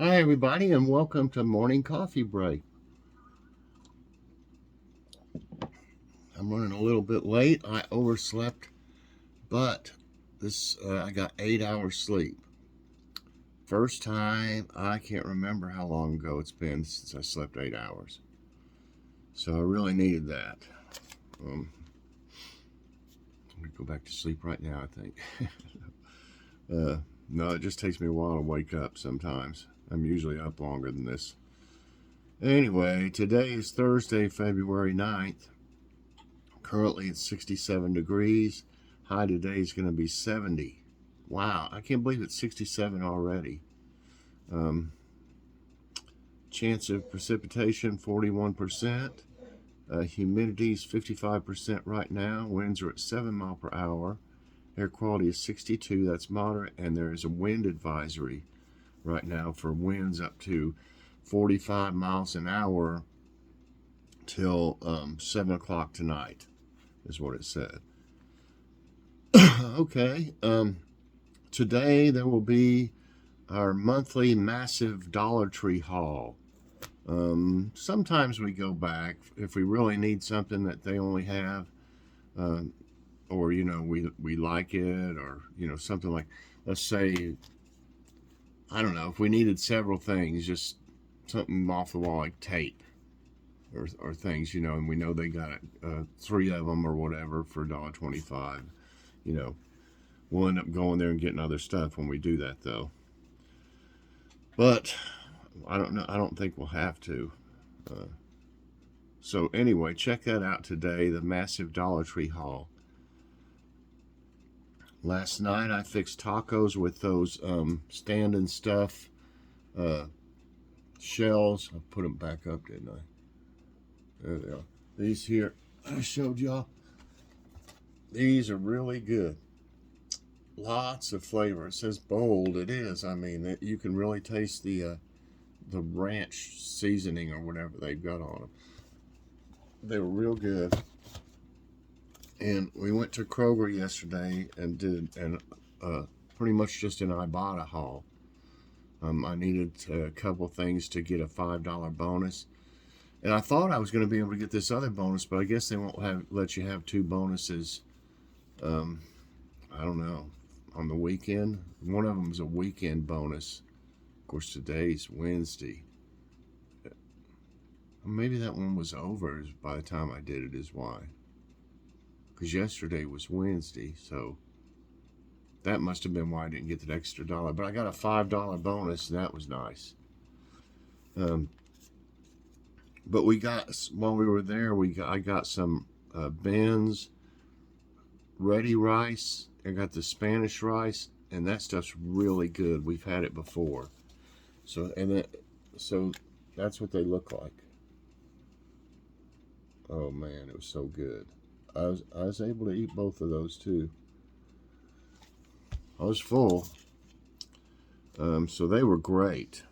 Hi, everybody, and welcome to Morning Coffee Break. I'm running a little bit late. I overslept, but I got 8 hours sleep. First time, I can't remember how long ago it's been since I slept 8 hours. So I really needed that. I'm going to go back to sleep right now, I think. No, it just takes me a while to wake up sometimes. I'm usually up longer than this. Anyway, today is Thursday, February 9th. Currently it's 67 degrees. High today is going to be 70. Wow, I can't believe it's 67 already. Chance of precipitation 41%. Humidity is 55% right now. Winds are at 7 miles per hour. Air quality is 62. That's moderate. And there is a wind advisory right now for winds up to 45 miles an hour till 7 o'clock tonight, is what it said. Okay. Today there will be our monthly massive Dollar Tree haul. Sometimes we go back if we really need something that they only have, or we like it, or something like, let's say, I don't know, if we needed several things, just something off the wall like tape or things, and we know they got 3 of them or whatever for $1.25. We'll end up going there and getting other stuff when we do that, though. But I don't know. I don't think we'll have to. So anyway, check that out today, the massive Dollar Tree haul. Last night I fixed tacos with those stand and stuff shells. I put them back up, didn't I? There they are. These here, I showed y'all. These are really good. Lots of flavor. It says bold. It is. I mean, you can really taste the ranch seasoning or whatever they've got on them. They were real good. And we went to Kroger yesterday and did pretty much just an Ibotta haul. I needed a couple things to get a $5 bonus. And I thought I was going to be able to get this other bonus, but I guess they won't let you have 2 bonuses. I don't know, on the weekend. One of them is a weekend bonus. Of course, today's Wednesday. Maybe that one was over by the time I did it, is why. Because yesterday was Wednesday, so that must have been why I didn't get that extra dollar. But I got a $5 bonus, and that was nice. But we got, while we were there, I got some Ben's ready rice. I got the Spanish rice, and that stuff's really good. We've had it before. So that's what they look like. Oh man, it was so good. I was able to eat both of those too. I was full. So they were great.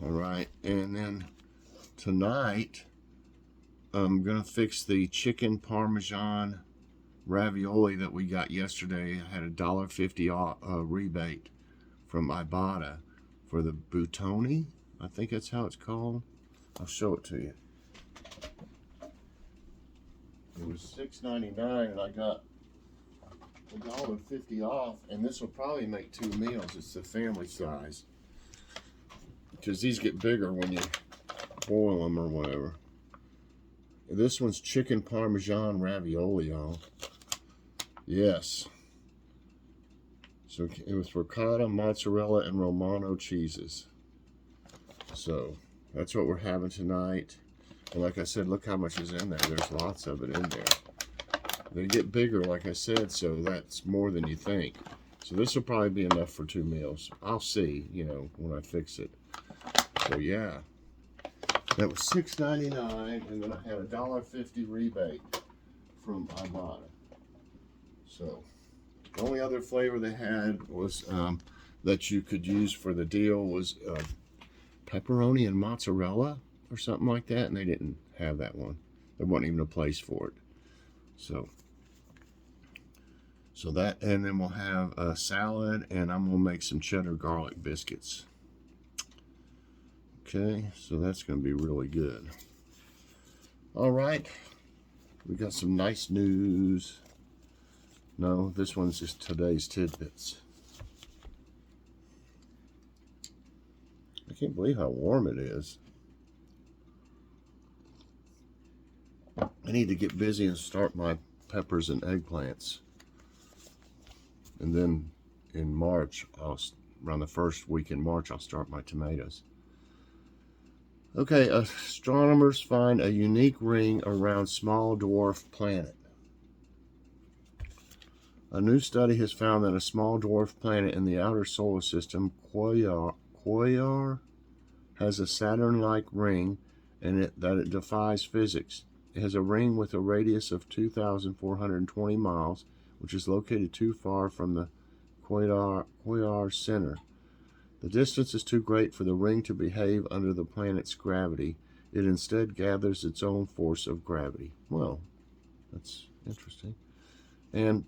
All right, and then tonight I'm gonna fix the chicken parmesan ravioli that we got yesterday. I had a $1.50 rebate from Ibotta for the Buitoni. I think that's how it's called. I'll show it to you. It was $6.99 and I got $1.50 off, and this will probably make 2 meals. It's the family size, because these get bigger when you boil them or whatever. This one's chicken parmesan ravioli, y'all. Yes. So it was ricotta, mozzarella, and Romano cheeses. So that's what we're having tonight. And like I said, look how much is in there. There's lots of it in there. They get bigger, like I said, so that's more than you think. So this will probably be enough for 2 meals. I'll see, when I fix it. So yeah, that was $6.99, and then I had a $1.50 rebate from Ibotta. So the only other flavor they had was that you could use for the deal was pepperoni and mozzarella or something like that, and they didn't have that one. There wasn't even a place for it. So that, and then we'll have a salad, and I'm gonna make some cheddar garlic biscuits. Okay, so that's gonna be really good. All right, we got some nice news. No, this one's just today's tidbits. I can't believe how warm it is. I need to get busy and start my peppers and eggplants. And then in March, around the first week in March, I'll start my tomatoes. Okay, astronomers find a unique ring around small dwarf planet. A new study has found that a small dwarf planet in the outer solar system, Quasar, has a Saturn-like ring, and that it defies physics. It has a ring with a radius of 2,420 miles, which is located too far from the Quasar center. The distance is too great for the ring to behave under the planet's gravity. It instead gathers its own force of gravity. Well, that's interesting. And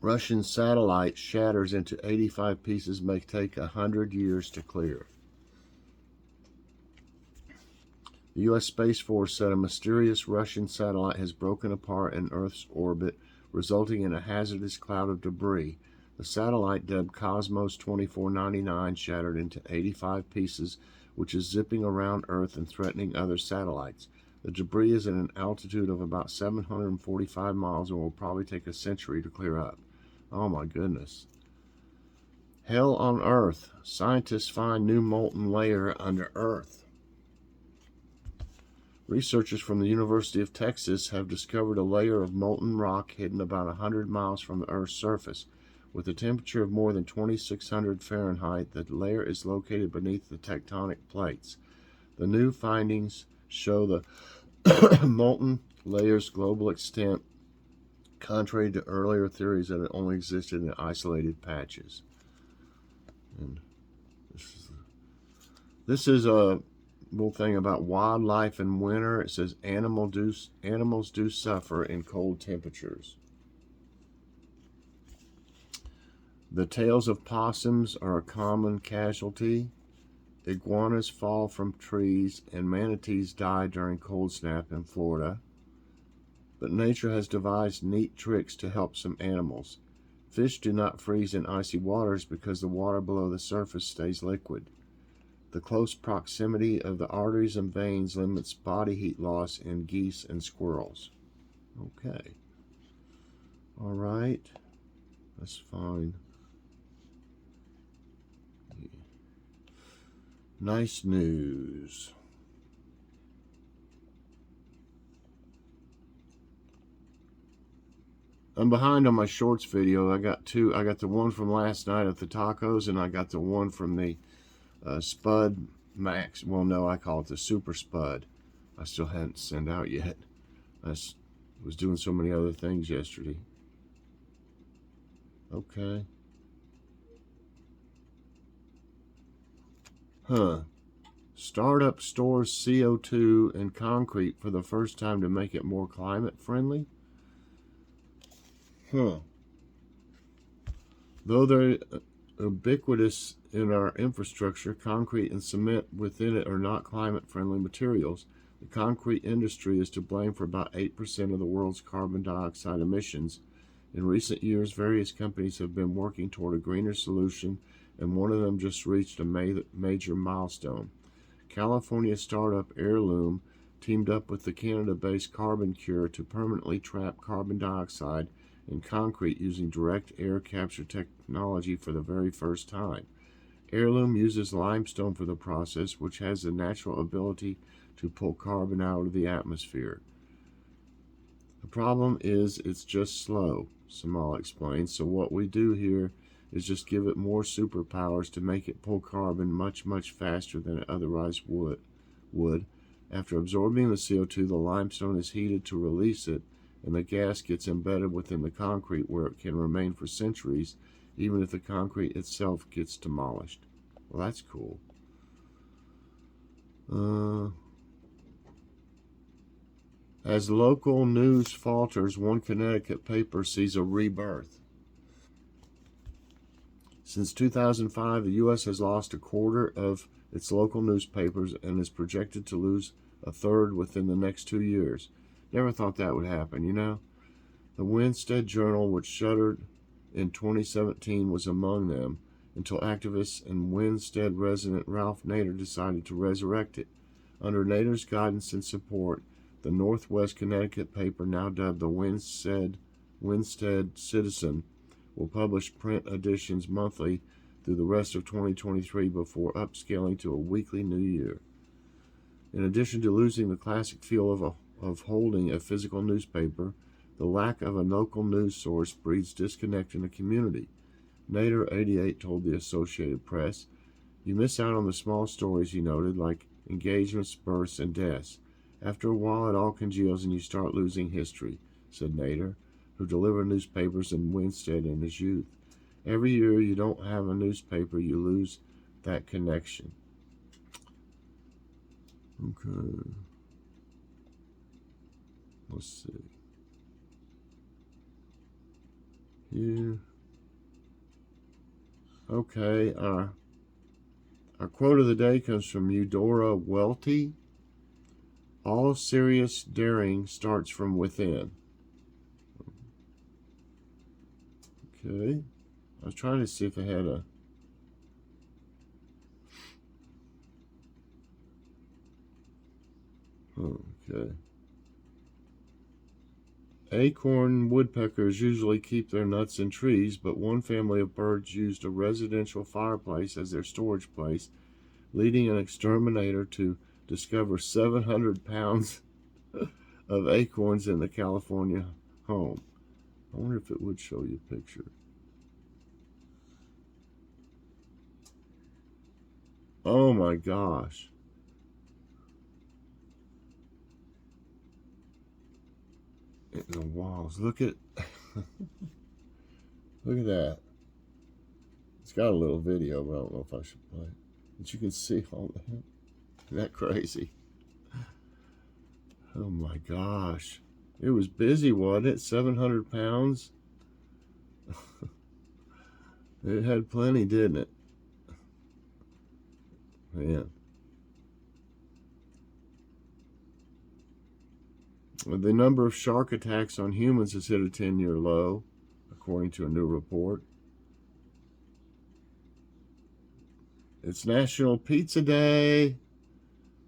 Russian satellite shatters into 85 pieces, may take 100 years to clear. The U.S. Space Force said a mysterious Russian satellite has broken apart in Earth's orbit, resulting in a hazardous cloud of debris. The satellite, dubbed Cosmos 2499, shattered into 85 pieces, which is zipping around Earth and threatening other satellites. The debris is at an altitude of about 745 miles and will probably take a century to clear up. Oh my goodness. Hell on Earth. Scientists find new molten layer under Earth. Researchers from the University of Texas have discovered a layer of molten rock hidden about 100 miles from the Earth's surface. With a temperature of more than 2,600 Fahrenheit, the layer is located beneath the tectonic plates. The new findings show the molten layer's global extent, contrary to earlier theories that it only existed in isolated patches. And this is a little thing about wildlife in winter. It says animals do suffer in cold temperatures. The tails of possums are a common casualty. Iguanas fall from trees, and manatees die during cold snap in Florida. But nature has devised neat tricks to help some animals. Fish do not freeze in icy waters because the water below the surface stays liquid. The close proximity of the arteries and veins limits body heat loss in geese and squirrels. Okay. All right. That's fine. Nice news. I'm behind on my shorts video. I got two. I got the one from last night at the tacos, and I got the one from the Spud Max. Well, no, I call it the Super Spud. I still hadn't sent out yet. I was doing so many other things yesterday. Okay. Startup stores CO2 in concrete for the first time to make it more climate friendly. Though they're ubiquitous in our infrastructure, concrete and cement within it are not climate-friendly materials. The concrete industry is to blame for about 8% of the world's carbon dioxide emissions. In recent years, various companies have been working toward a greener solution, and one of them just reached a major milestone. California startup Heirloom teamed up with the Canada-based Carbon Cure to permanently trap carbon dioxide in concrete using direct air capture technology for the very first time. Heirloom uses limestone for the process, which has the natural ability to pull carbon out of the atmosphere. The problem is it's just slow, Samal explains, so what we do here is just give it more superpowers to make it pull carbon much, much faster than it otherwise would. After absorbing the CO2, the limestone is heated to release it, and the gas gets embedded within the concrete where it can remain for centuries, even if the concrete itself gets demolished. Well, that's cool. As local news falters, one Connecticut paper sees a rebirth. Since 2005, the U.S. has lost a quarter of its local newspapers and is projected to lose a third within the next 2 years. Never thought that would happen, you know? The Winstead Journal, which shuttered in 2017, was among them until activist and Winstead resident Ralph Nader decided to resurrect it. Under Nader's guidance and support, the Northwest Connecticut paper, now dubbed the Winstead Citizen, will publish print editions monthly through the rest of 2023 before upscaling to a weekly new year. In addition to losing the classic feel of holding a physical newspaper, the lack of a local news source breeds disconnect in the community. Nader, 88, told the Associated Press, "You miss out on the small stories," he noted, like engagements, births, and deaths. "After a while, it all congeals and you start losing history," said Nader, who delivered newspapers in Winstead in his youth. "Every year you don't have a newspaper, you lose that connection." Okay. Let's see. Here. Okay. Our quote of the day comes from Eudora Welty. "All serious daring starts from within." Okay. I was trying to see if I had a... Okay. Acorn woodpeckers usually keep their nuts in trees, but one family of birds used a residential fireplace as their storage place, leading an exterminator to discover 700 pounds of acorns in the California home. I wonder if it would show you a picture. Oh my gosh. In the walls. Look at look at that. It's got a little video, but I don't know if I should play it. But you can see all that. Isn't that crazy? Oh my gosh. It was busy, wasn't it? 700 pounds. It had plenty, didn't it? Man. The number of shark attacks on humans has hit a 10-year low, according to a new report. It's National Pizza Day.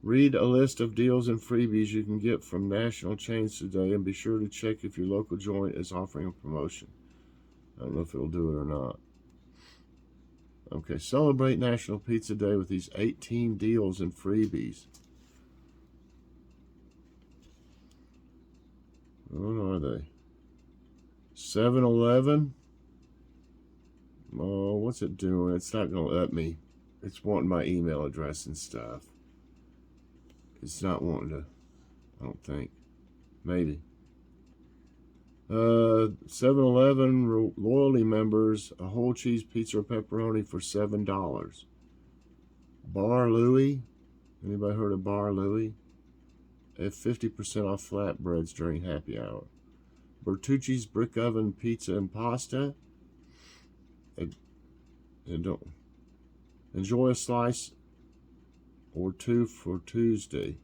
Read a list of deals and freebies you can get from national chains today, and be sure to check if your local joint is offering a promotion. I don't know if it'll do it or not. Okay, celebrate National Pizza Day with these 18 deals and freebies. What are they? 7-Eleven? Oh, what's it doing? It's not going to let me. It's wanting my email address and stuff. It's not wanting to, I don't think. Maybe. 7-Eleven loyalty members, a whole cheese pizza or pepperoni for $7. Bar Louie. Anybody heard of Bar Louie? At 50% off flatbreads during happy hour. Bertucci's brick oven pizza and pasta. Enjoy a slice or two for Tuesday.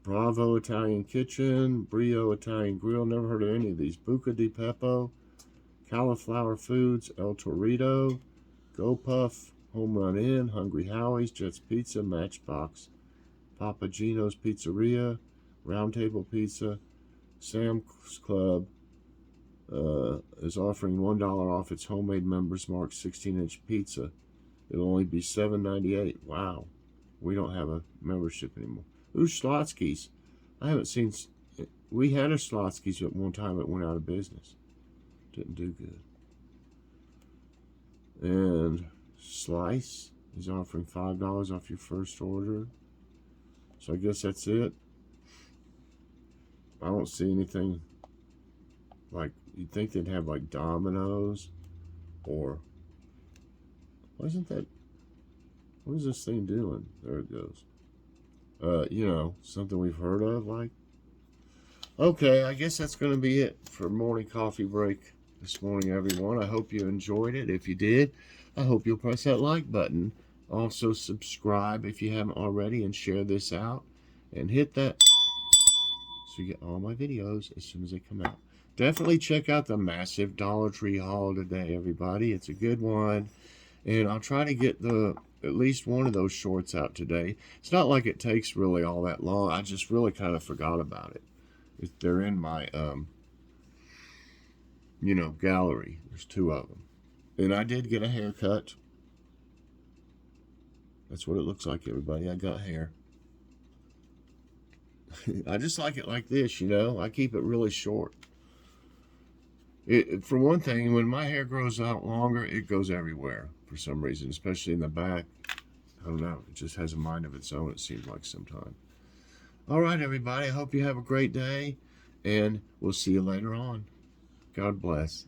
Bravo Italian Kitchen, Brio Italian Grill, never heard of any of these. Buca di Beppo, Cauliflower Foods, El Torito, Go Puff, Home Run Inn, Hungry Howie's, Jets Pizza, Matchbox, Papa Gino's Pizzeria, Round Table Pizza. Sam's Club is offering $1 off its homemade Members Mark 16-inch pizza. It'll only be $7.98. Wow. We don't have a membership anymore. Ooh, Schlotzsky's. I haven't seen... We had a Schlotzsky's at one time. It went out of business. Didn't do good. And Slice is offering $5 off your first order. So I guess that's it. I don't see anything like... You'd think they'd have like Domino's or... Wasn't that... What is this thing doing? There it goes. You know, something we've heard of, like. Okay, I guess that's going to be it for morning coffee break. this morning, everyone. I hope you enjoyed it. If you did, I hope you'll press that like button. Also, subscribe if you haven't already, and share this out. And hit that so you get all my videos as soon as they come out. Definitely check out the massive Dollar Tree haul today, everybody. It's a good one. And I'll try to get at least one of those shorts out today. It's not like it takes really all that long. I just really kind of forgot about it. They're in my, gallery. There's 2 of them. And I did get a haircut. That's what it looks like, everybody. I got hair. I just like it like this, I keep it really short. For one thing, when my hair grows out longer, it goes everywhere for some reason, especially in the back. I don't know. It just has a mind of its own, it seems like sometimes. All right, everybody. I hope you have a great day, and we'll see you later on. God bless.